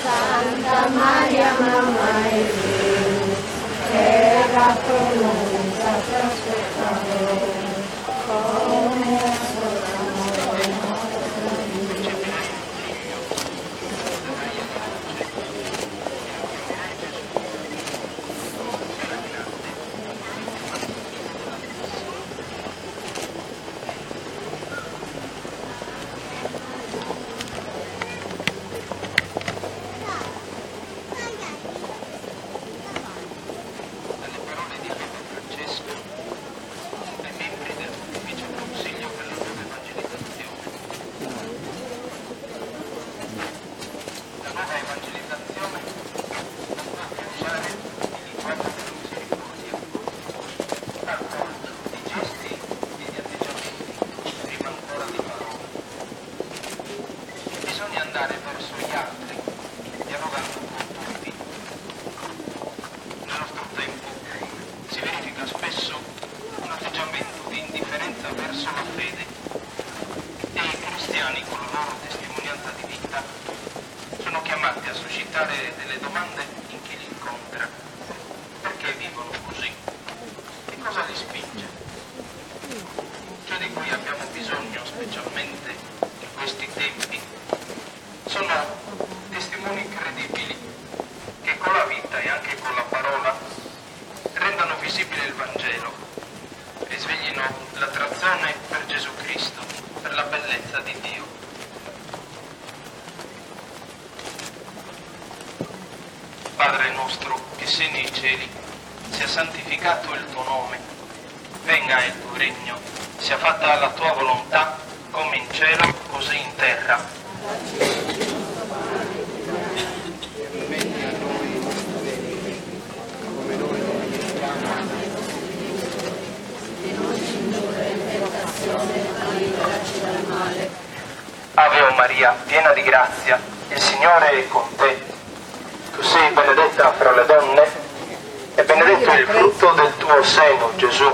Santa Maria Mamma di Dio, prega per noi sacri peccatori, come ascoltare nostra vita. Delle domande in chi li incontra. Perché vivono così? Che cosa li spinge? Ciò di cui abbiamo bisogno, specialmente in questi tempi, sono testimoni credibili che con la vita e anche con la parola rendano visibile il Vangelo e sveglino l'attrazione per Gesù Cristo, per la bellezza di Dio. Padre nostro che sei nei cieli, sia santificato il tuo nome, venga il tuo regno, sia fatta la tua volontà, come in cielo, così in terra. Ave o Maria, piena di grazia, il Signore è con te. Tu sei benedetta fra le donne e benedetto il frutto del tuo seno, Gesù.